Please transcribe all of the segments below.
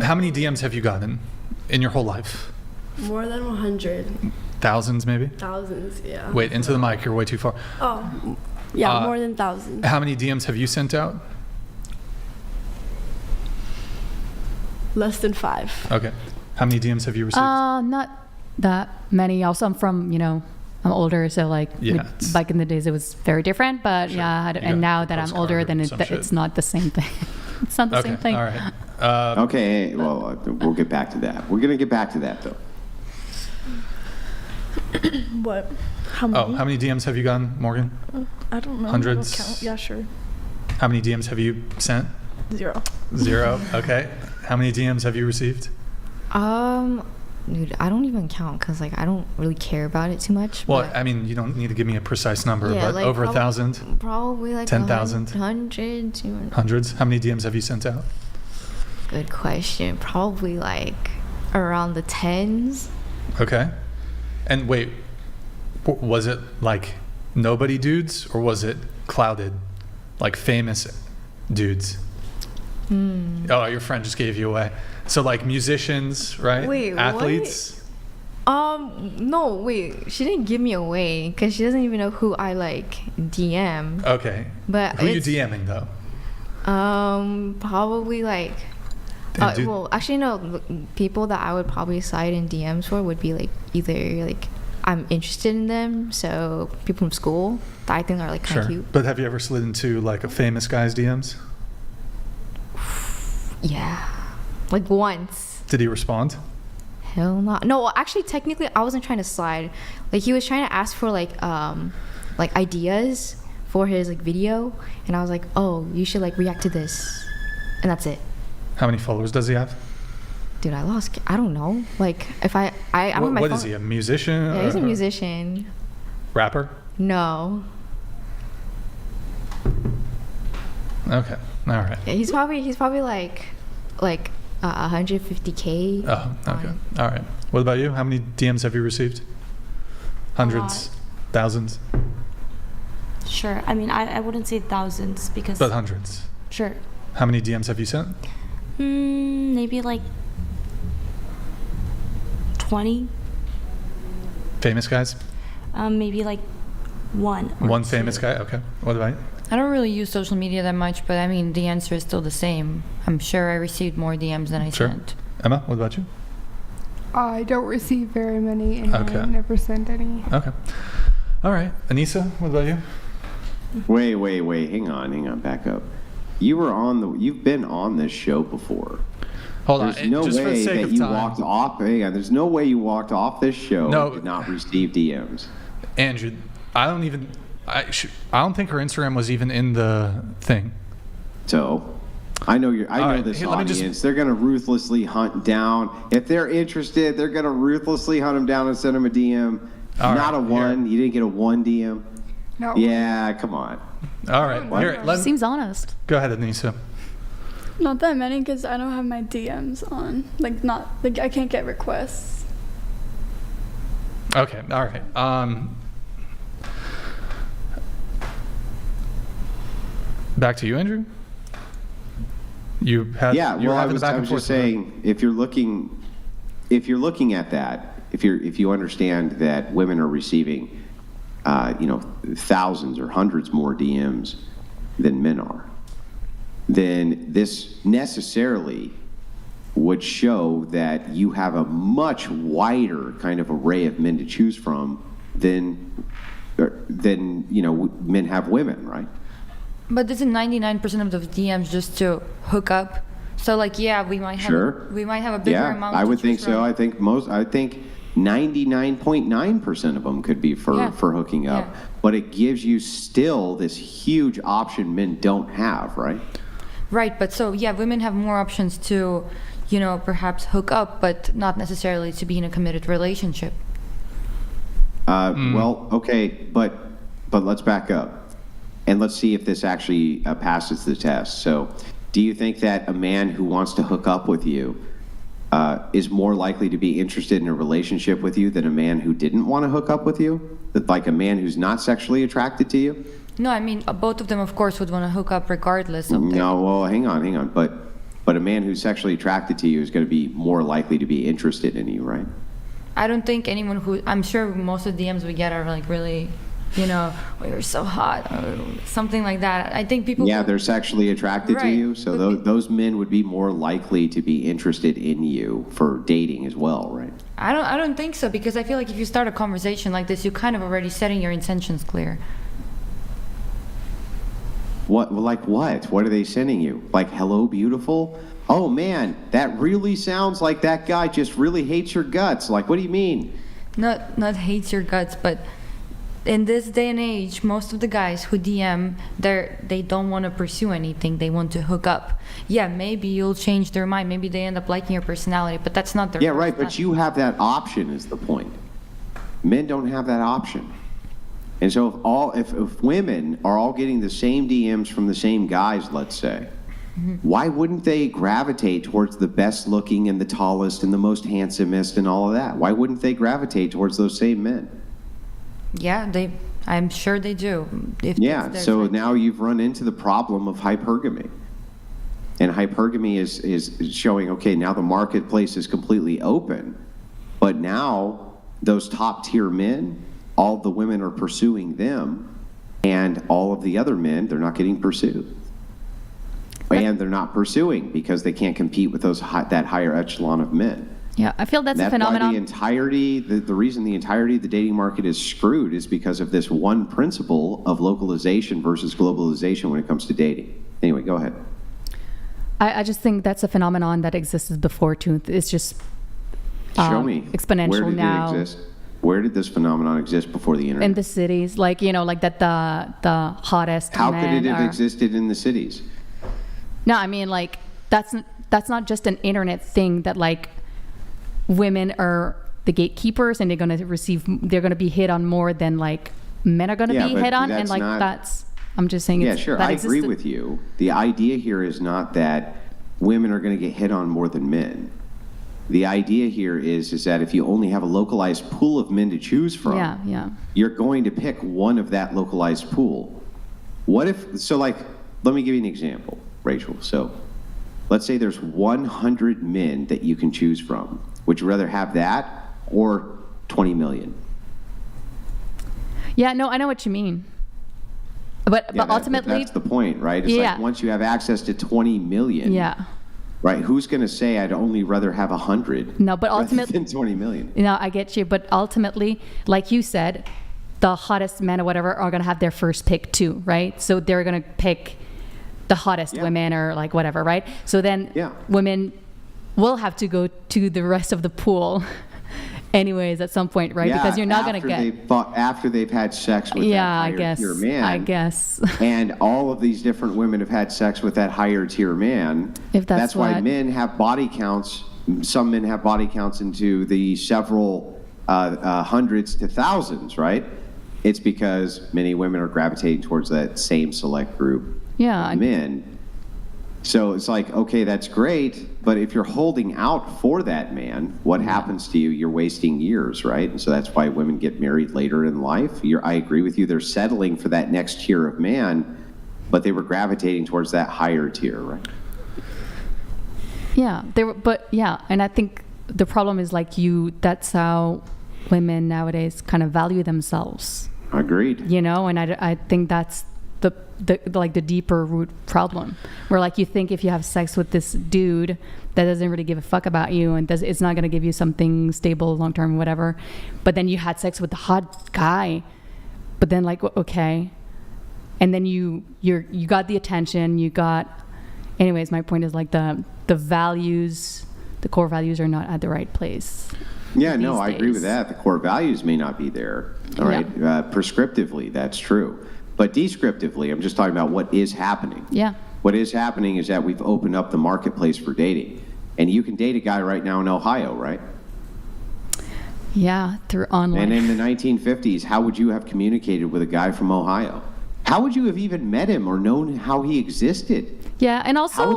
How many DMs have you gotten in your whole life? More than 100. Thousands, maybe? Thousands, yeah. Wait, into the mic. You're way too far. Oh, yeah, more than thousands. How many DMs have you sent out? Less than 5. Okay. How many DMs have you received? Not that many. Also, I'm older, so back in the days it was very different. But Sure. and now that I'm older, then it's not the same thing. It's not the same thing. All right. Okay, well, we'll get back to that. We're going to get back to that, though. What? How many? How many DMs have you gotten, Morgan? I don't know. Hundreds? I don't count. Yeah, sure. How many DMs have you sent? 0. 0. Okay. How many DMs have you received? Dude, I don't even count because I don't really care about it too much. Well, I mean, you don't need to give me a precise number, but over 1,000? Probably 10,000? 100, 200. Hundreds? How many DMs have you sent out? Good question. Probably around the 10s. Okay. And wait, was it nobody dudes or was it clouded, famous dudes? Oh, your friend just gave you away. So musicians, right? Wait, athletes? What? No, wait. She didn't give me away because she doesn't even know who I DM. Okay. But who are you DMing though? Probably well, actually no. People that I would probably slide in DMs for would be either I'm interested in them, so people from school that I think are kind of cute. But have you ever slid into a famous guy's DMs? Yeah, once. Did he respond? Hell no. No, actually, technically, I wasn't trying to slide. He was trying to ask for ideas for his video, and I was like, oh, you should react to this, and that's it. How many followers does he have? Dude, I don't know. If I'm on my phone. What is he, a musician? Yeah, he's a musician. Rapper? No. Okay. All right. Yeah, he's probably 150K. Oh, okay. All right. What about you? How many DMs have you received? Hundreds? Thousands? Sure. I mean, I wouldn't say thousands because... But hundreds? Sure. How many DMs have you sent? Maybe 20. Famous guys? Maybe one. One famous guy? Okay. What about you? I don't really use social media that much, but I mean, the answer is still the same. I'm sure I received more DMs than I sent. Emma, what about you? I don't receive very many, and I never send any. Okay. All right. Anissa, what about you? Wait. Hang on. Back up. You've been on this show before. Hold on. There's no way that you walked off. Hang on. There's no way you walked off this show and did not receive DMs. Andrew, I don't think her Instagram was even in the thing. So, I know this audience. They're going to ruthlessly hunt down. If they're interested, they're going to ruthlessly hunt them down and send them a DM. Not a one. You didn't get a 1 DM. No. Yeah, come on. All right. Seems honest. Go ahead, Anissa. Not that many because I don't have my DMs on. I can't get requests. Okay. All right. Back to you, Andrew. I was just saying, if you're looking at that, if you understand that women are receiving, thousands or hundreds more DMs than men are, then this necessarily would show that you have a much wider kind of array of men to choose from than men have women, right? But isn't 99% of those DMs just to hook up? So we might have we might have a bigger amount. I would think so. I think 99.9% of them could be for hooking up, but it gives you still this huge option men don't have, right? Right, but women have more options to, perhaps hook up, but not necessarily to be in a committed relationship. Well, okay, but let's back up. And let's see if this actually passes the test. So, do you think that a man who wants to hook up with you is more likely to be interested in a relationship with you than a man who didn't want to hook up with you? Like a man who's not sexually attracted to you? No, I mean, both of them, of course, would want to hook up regardless of No, well, hang on. But But a man who's sexually attracted to you is going to be more likely to be interested in you, right? I don't think anyone who, I'm sure most of the DMs we get are like really, you know, oh, you're so hot, or something like that. I think people. Yeah, they're sexually attracted to Right. you, so those men would be more likely to be interested in you for dating as well, right? I don't think so, because I feel like if you start a conversation like this, you're kind of already setting your intentions clear. What, like what? What are they sending you? Like, hello, beautiful? Oh man, that really sounds like that guy just really hates your guts. Like, what do you mean? Not hates your guts, but in this day and age, most of the guys who DM, they don't want to pursue anything. They want to hook up. Yeah, maybe you'll change their mind. Maybe they end up liking your personality, but that's not their. Yeah, right, but you have that option is the point. Men don't have that option. And so if women are all getting the same DMs from the same guys, let's say, why wouldn't they gravitate towards the best looking and the tallest and the most handsomest and all of that? Why wouldn't they gravitate towards those same men? Yeah, I'm sure they do. Yeah, so now you've run into the problem of hypergamy. And hypergamy is showing, okay, now the marketplace is completely open, but now those top tier men, all the women are pursuing them, and all of the other men, they're not getting pursued. And they're not pursuing because they can't compete with that higher echelon of men. Yeah, I feel that's a phenomenon. The reason the entirety of the dating market is screwed is because of this one principle of localization versus globalization when it comes to dating. Anyway, go ahead. I just think that's a phenomenon that existed before too. It's just show me exponential where did now. It exist? Where did this phenomenon exist before the internet? In the cities, like like that the hottest. How could it have existed in the cities? No, I mean like that's not just an internet thing that like women are the gatekeepers and they're going to be hit on more than like men are going to be hit on, and like that's. I'm just saying. Yeah, sure. I agree with you. The idea here is not that women are going to get hit on more than men. The idea here is that if you only have a localized pool of men to choose from, you're going to pick one of that localized pool. What if, so like, let me give you an example, Rachel. So let's say there's 100 men that you can choose from. Would you rather have that or 20 million? Yeah, no, I know what you mean. But ultimately, that's the point, right? It's like once you have access to 20 million, right? Who's going to say I'd only rather have 100? No, but ultimately, than 20 million. No, I get you. But ultimately, like you said, the hottest men or whatever are going to have their first pick too, right? So they're going to pick the hottest women or like whatever, right? So then women will have to go to the rest of the pool anyways at some point, right? Because you're not going to get after they've had sex with that higher tier man. I guess. And all of these different women have had sex with that higher tier man. If that's why men have body counts. Some men have body counts into the several hundreds to thousands, right? It's because many women are gravitating towards that same select group of men. So it's like, okay, that's great, but if you're holding out for that man, what happens to you? You're wasting years, right? And so that's why women get married later in life. I agree with you. They're settling for that next tier of man, but they were gravitating towards that higher tier, right? Yeah, and I think the problem is like that's how women nowadays kind of value themselves. Agreed. And I think that's the deeper root problem, where like you think if you have sex with this dude that doesn't really give a fuck about you and it's not going to give you something stable long term, whatever, but then you had sex with the hot guy, but then like okay, and then you got the attention, anyways, my point is like the values, the core values are not at the right place. Yeah, no, I agree with that. The core values may not be there. All right, prescriptively, that's true. But descriptively, I'm just talking about what is happening. Yeah. What is happening is that we've opened up the marketplace for dating. And you can date a guy right now in Ohio, right? Yeah, through online. And in the 1950s, how would you have communicated with a guy from Ohio? How would you have even met him or known how he existed? Yeah, and also... How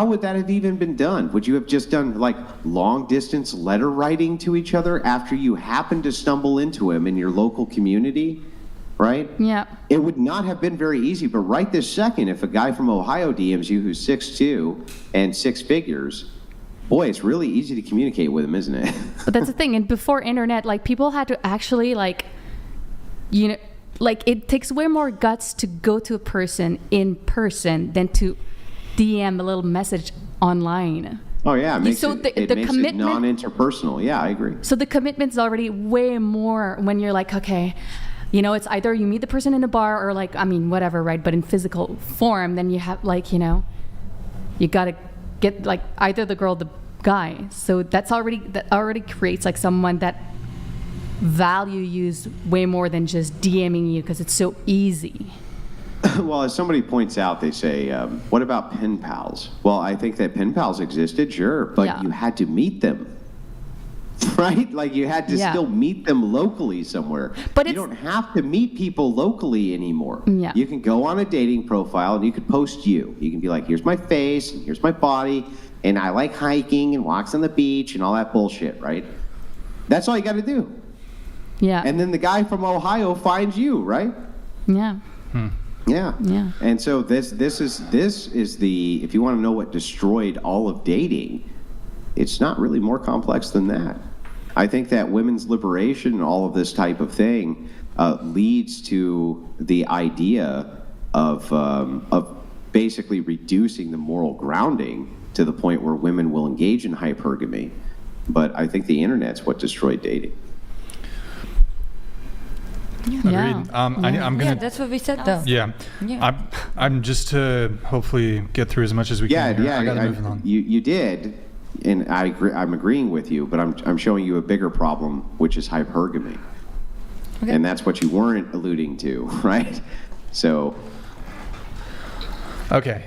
would that have even been done? Would you have just done like long distance letter writing to each other after you happened to stumble into him in your local community? right? Yeah. It would not have been very easy, but right this second, if a guy from Ohio DMs you who's 6'2" and 6 figures, boy, it's really easy to communicate with him, isn't it? But that's the thing. And before internet, like, people had to actually, like, you know, like, it takes way more guts to go to a person in person than to DM a little message online. Oh yeah, it makes So it, the it makes commitment- it non-interpersonal. Yeah, I agree. So the commitment's already way more when you're like, okay, you know, it's either you meet the person in a bar or, like, I mean, whatever, right? But in physical form, then you have, like, you know, you gotta get, like, either the girl or the guy. So that already creates, like, someone that value you way more than just DMing you because it's so easy. Well, as somebody points out, they say, what about pen pals? Well, I think that pen pals existed, sure, but Yeah. you had to meet them. Right? Like, you had to Yeah. still meet them locally somewhere. But you it's- don't have to meet people locally anymore. Yeah. You can go on a dating profile and you could post you. You can be like, here's my face, and here's my body, and I like hiking and walks on the beach and all that bullshit, right? That's all you got to do. Yeah. And then the guy from Ohio finds you, right? Yeah. Yeah. Yeah. And so this is the, if you want to know what destroyed all of dating, it's not really more complex than that. I think that women's liberation and all of this type of thing leads to the idea of basically reducing the moral grounding to the point where women will engage in hypergamy. But I think the internet's what destroyed dating. Agreed. I'm Yeah, gonna. that's what we said, though. Yeah. Yeah. I'm just to hopefully get through as much as we can. Here. I gotta move on. You did, and I agree, I'm agreeing with you, but I'm showing you a bigger problem, which is hypergamy. Okay. And that's what you weren't alluding to, right? So Okay.